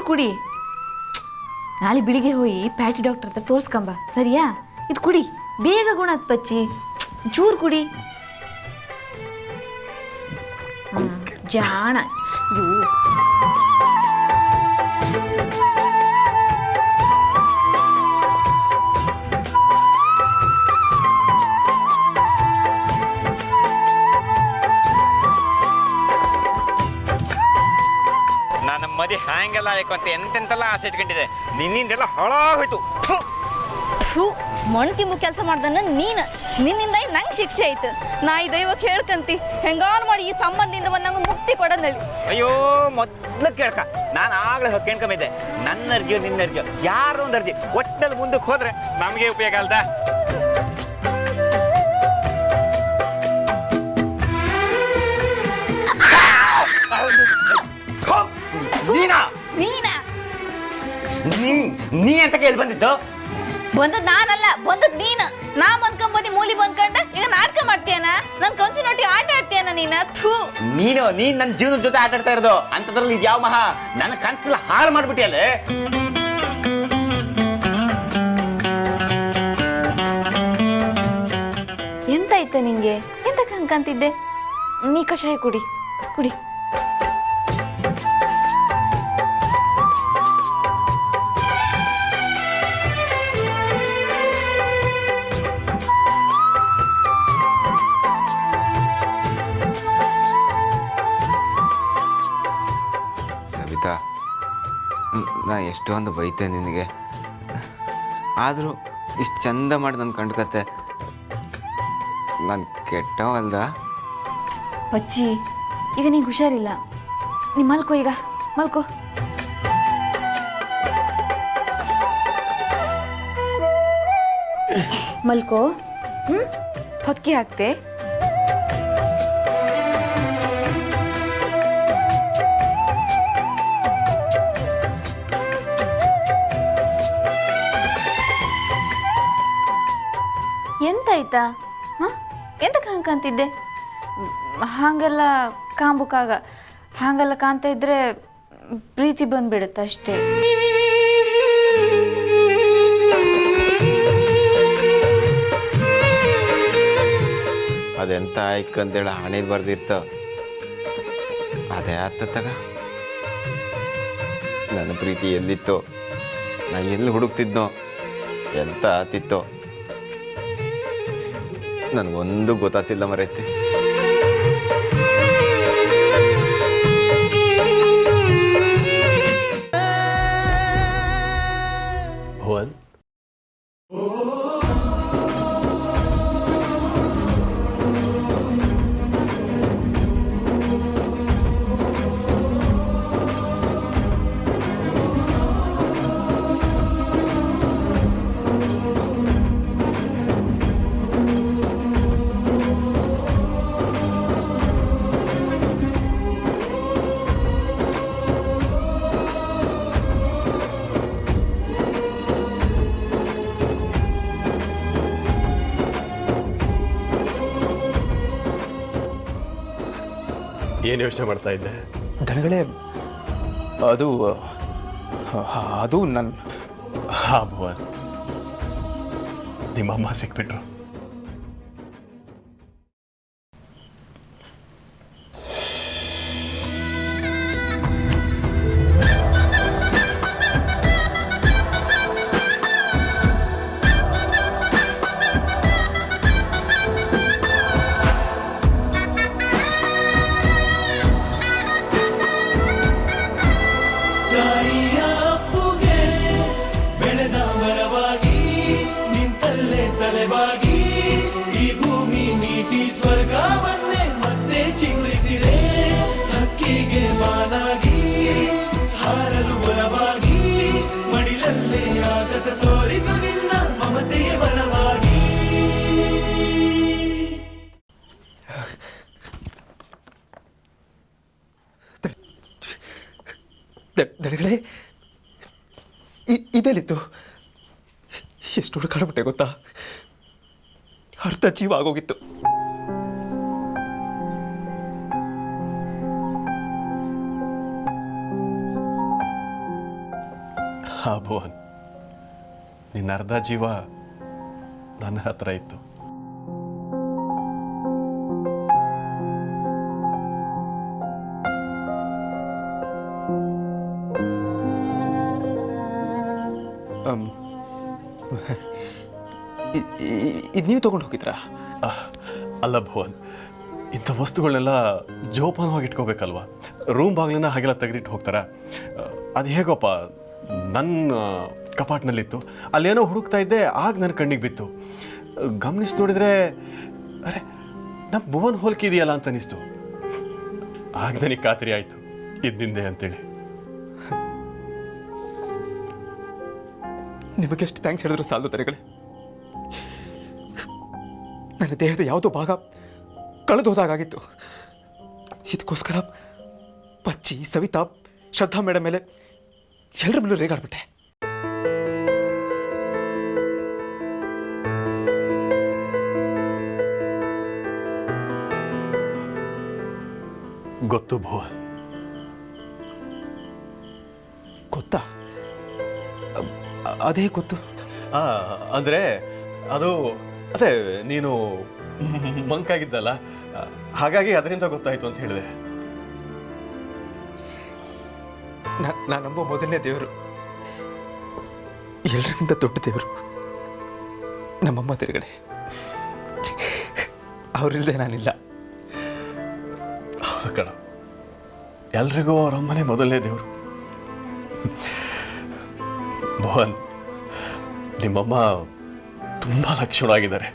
ಚೂರು ಕುಡಿ. ನಾಳೆ ಬೆಳಿಗ್ಗೆ ಹೋಗಿ ಪ್ಯಾಟಿ ಡಾಕ್ಟರ್ ಹತ್ರ ತೋರಿಸ್ಕೊಂಬ, ಸರಿಯಾ? ಇದು ಕುಡಿ, ಬೇಗ ಗುಣ ಆತ್ ಪಚ್ಚಿ. ಚೂರು ಕುಡಿ. ಜಾಣ ಇವು. ನನ್ನ ಮದಿ ಹ್ಯಾಂಗೆಲ್ಲ ಆಯ್ತು ಅಂತ ಎಂತೆಂತೆಲ್ಲ ಆಸೆ ಇಟ್ಕೊಂಡಿದೆ, ನಿನ್ನಿಂದೆಲ್ಲ ಹಾಳಾಗೋಯ್ತು. ಮೊಣತಿ ಕೆಲಸ ಮಾಡ್ದನ್ನ ನಿನ್ನಿಂದ ನಂಗೆ ಶಿಕ್ಷೆ ಆಯ್ತು. ನಾ ಈ ದೈವಕ್ಕೆ ಹೇಳ್ಕಂತಿ, ಹೆಂಗಾರು ಮಾಡಿ ಈ ಸಂಬಂಧದಿಂದ ನಂಗೆ ಮುಕ್ತಿ ಕೊಡೋದಲ್ಲಿ. ಅಯ್ಯೋ ಮೊದ್ಲು ಕೇಳ್ಕ, ನಾನು ಆಗ್ಲೇ ಕೇಳ್ಕೊಂಬಿದ್ದೆ. ನನ್ನ ಅರ್ಜಿಯೋ ನಿನ್ನ ಅರ್ಜಿಯೋ ಯಾರೋ ಒಂದು ಅರ್ಜಿ ಒಟ್ಟಲ್ಲಿ ಮುಂದಕ್ಕೆ ಹೋದ್ರೆ ನಮಗೆ ಉಪಯೋಗ ಅಲ್ದ. ನೀ ಅಂತ ಕೇಳಿ ಬಂದಿದ್ದು? ಬಂದದ್ ನಾನಲ್ಲ, ಬಂದದ್ ನೀನು. ನಾ ಬಂದ್ಕೊಂಬಂದಿ ಮೂಲಿ ಬಂದ್ಕೊಂಡ ಈಗ ನಾಟಕ ಮಾಡ್ತೀಯನ? ನನ್ ಕನ್ಸಿನೊಟ್ಟಿಗೆ ಆಟ ಆಡ್ತೀಯನ ನೀನು? ನೀನ್ ನನ್ನ ಜೀವನದ ಜೊತೆ ಆಟ ಆಡ್ತಾ ಇರೋದು ಅಂತದ್ರಲ್ಲಿ ಇದು ಯಾವ ಮಹಾ? ನನ್ನ ಕನ್ಸೆಲ್ಲ ಹಾಳು ಮಾಡ್ಬಿಟ್ಟಿಯಲ್ಲೇ. ಎಂತಾಯ್ತ ನಿಂಗೆ? ಎಂತ ಕಂಕಂತಿದ್ದೆ? ನೀ ಕಷಾಯ ಕುಡಿ ಕುಡಿ. ಸವಿತಾ, ನಾ ಎಷ್ಟೊಂದು ಬೈತೆ ನಿನಗೆ, ಆದರೂ ಇಷ್ಟು ಚಂದ ಮಾಡಿ ನನ್ನ ಕಂಡ್ಕತ್ತೆ. ನಾನು ಕೆಟ್ಟವಲ್ದ? ಪಚ್ಚಿ, ಈಗ ನೀಗೆ ಹುಷಾರಿಲ್ಲ, ನೀ ಮಲ್ಕೋ, ಈಗ ಮಲ್ಕೋ. ಮಲ್ಕೋ. ಹೊತ್ತಿಗೆ ಹಾಕ್ತೆ. ಎಂತಾಯ್ತಾ? ಎಂತಕ್ಕೆ ಹಂಗೆ ಕಾಣ್ತಿದ್ದೆ? ಹಾಗೆಲ್ಲ ಕಾಂಬುಕಾಗ, ಹಾಗೆಲ್ಲ ಕಾಣ್ತಾ ಇದ್ರೆ ಪ್ರೀತಿ ಬಂದ್ಬಿಡುತ್ತೆ ಅಷ್ಟೇ. ಅದೆಂತ ಆಯ್ಕಂತೇಳಿ ಹಣೆದು ಬರ್ದಿರ್ತ, ಅದೇ ಆತತ್ತಾಗ. ನನ್ನ ಪ್ರೀತಿ ಎಲ್ಲಿತ್ತೋ, ನಾ ಎಲ್ಲಿ ಹುಡುಕ್ತಿದ್ನೋ, ಎಂತ ಆತಿತ್ತೋ ನನಗೊಂದು ಗೊತ್ತಾತಿಲ್ಲ ಮರೈತಿ. ಭುವನ್, ಏನು ಯೋಚನೆ ಮಾಡ್ತಾ ಇದ್ದೆ? ದನಗಳೇ, ಅದು ನನ್ನ. ಹಾ ಭುವನ್, ನಿಮ್ಮಮ್ಮ ಸಿಕ್ಬಿಟ್ರು. ದನಗಳೇ, ಇದೆಲ್ಲಿತ್ತು? ಎಷ್ಟು ಹುಡುಕಾಡ್ಬಿಟ್ಟೆ ಗೊತ್ತಾ? ಅರ್ಧ ಜೀವ ಆಗೋಗಿತ್ತು. ಹಾ ಭುವನ್, ನಿನ್ನ ಅರ್ಧ ಜೀವ ನನ್ನ ಹತ್ರ ಇತ್ತು. ಇದು ನೀವು ತೊಗೊಂಡು ಹೋಗಿದ್ರಾ? ಅಲ್ಲ ಭುವನ್, ಇಂಥ ವಸ್ತುಗಳನ್ನೆಲ್ಲ ಜೋಪಾನವಾಗಿ ಇಟ್ಕೋಬೇಕಲ್ವ. ರೂಮ್ ಬಾಗಿಲನ್ನ ಹಾಗೆಲ್ಲ ತೆಗೆದಿಟ್ಟು ಹೋಗ್ತಾರ. ಅದು ಹೇಗಪ್ಪ ನನ್ನ ಕಪಾಟ್ನಲ್ಲಿತ್ತು, ಅಲ್ಲೇನೋ ಹುಡುಕ್ತಾ ಇದ್ದೆ, ಆಗ ನನ್ನ ಕಣ್ಣಿಗೆ ಬಿತ್ತು. ಗಮನಿಸಿ ನೋಡಿದರೆ ಅರೆ ನಮ್ಮ ಭುವನ್ ಹೋಲಿಕೆ ಇದೆಯಲ್ಲ ಅಂತ ಅನಿಸ್ತು. ಆಗ ನನಗೆ ಖಾತ್ರಿ ಆಯಿತು ಇದು ನಿಂದೆ ಅಂತೇಳಿ. ನಿಮಗೆಷ್ಟು ಥ್ಯಾಂಕ್ಸ್ ಹೇಳಿದ್ರು ಸಾಲದು ದನಗಳೇ. ನನ್ನ ದೇಹದ ಯಾವುದೋ ಭಾಗ ಕಳೆದು ಹೋದಾಗಿತ್ತು. ಇದಕ್ಕೋಸ್ಕರ ಪಚ್ಚಿ, ಸವಿತಾ, ಶ್ರದ್ಧಾ ಮೇಡಮ್ ಮೇಲೆ ಎಲ್ಲರ ಮೇಲೂ ರೇಗಾಡ್ಬಿಟ್ಟೆ. ಗೊತ್ತು ಭುವನ್. ಗೊತ್ತಾ? ಅದೇ ಗೊತ್ತು. ಅಂದರೆ ಅದು ಅದೇ ನೀನು ಮಂಕಾಗಿದ್ದಲ್ಲ, ಹಾಗಾಗಿ ಅದರಿಂದ ಗೊತ್ತಾಯ್ತು ಅಂತ ಹೇಳಿದೆ. ನಾನು ನಂಬೋ ಮೊದಲನೇ ದೇವರು, ಎಲ್ರಿಗಿಂತ ದೊಡ್ಡ ದೇವರು ನಮ್ಮಮ್ಮ ತಿರುಗಡೆ. ಅವರಿಲ್ಲದೆ ನಾನಿಲ್ಲ. ಹೌದು ಕಣ, ಎಲ್ರಿಗೂ ಅವರಮ್ಮನೇ ಮೊದಲನೇ ದೇವರು. ಭುವನ್, ನಿಮ್ಮಮ್ಮ ತುಂಬ ಲಕ್ಷಣವಾಗಿದ್ದಾರೆ.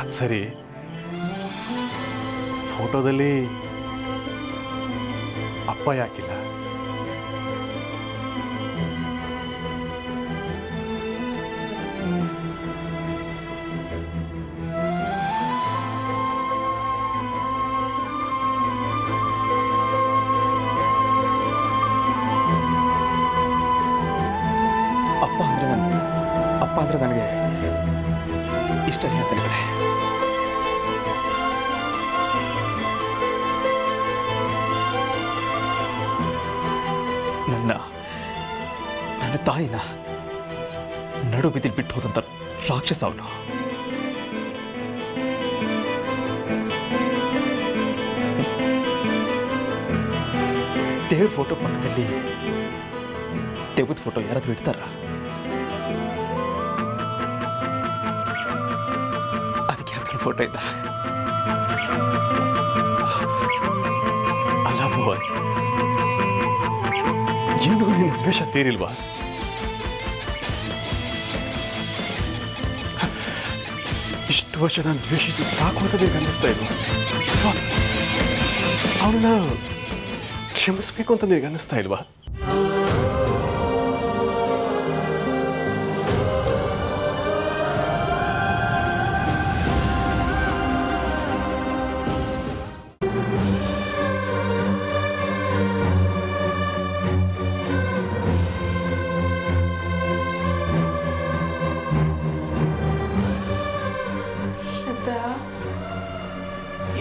ಅದು ಸರಿ, ಫೋಟೋದಲ್ಲಿ ಅಪ್ಪ ಯಾಕಿಲ್ಲ? ಅಪ್ಪ ಅಂದ್ರೆ ನನಗೆ ಇಷ್ಟ ಹೇಳ್ತಾನೆ ಕಡೆ. ನನ್ನ ತಾಯಿನ ನಡು ಬಿದ್ದಿಲ್ ಬಿಟ್ಟು ಹೋದಂತ ರಾಕ್ಷಸ ಅವನು. ದೇವ್ರ ಫೋಟೋ ಪಕ್ಕದಲ್ಲಿ ದೇವದ ಫೋಟೋ ಯಾರಾದ್ರೂ ಇಡ್ತಾರ? ಅದಕ್ಕೆ ಯಾಕೆ ಫೋಟೋ ಇಲ್ಲ? ಅಲ್ಲ ಭುವನ್, ಇನ್ನೂ ನಿನ್ನ ದ್ವೇಷ ತೀರಿಲ್ವಾ? ಇಷ್ಟು ವರ್ಷ ನಾನು ದ್ವೇಷಿಸಿದ ಸಾಕು ಅಂತ ನಿನಗೆ ಅನ್ನಿಸ್ತಾ ಇಲ್ವಾ? ಅಥವಾ ಅವನನ್ನ ಕ್ಷಮಿಸ್ಬೇಕು ಅಂತ ನಿನಗೆ ಅನ್ನಿಸ್ತಾ ಇಲ್ವಾ?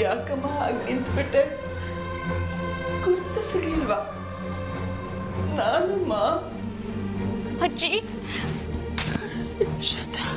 ಯಾಕಮ್ಮ ಹಾಗೆ ನಿಂತ್ಬಿಟ್ಟೆ? ಗುರ್ತು ಸಿಗ್ಲಿಲ್ವಾ? ನಾನಮ್ಮ. ಅಜ್ಜಿ, ಶ್ರದ್ಧಾ.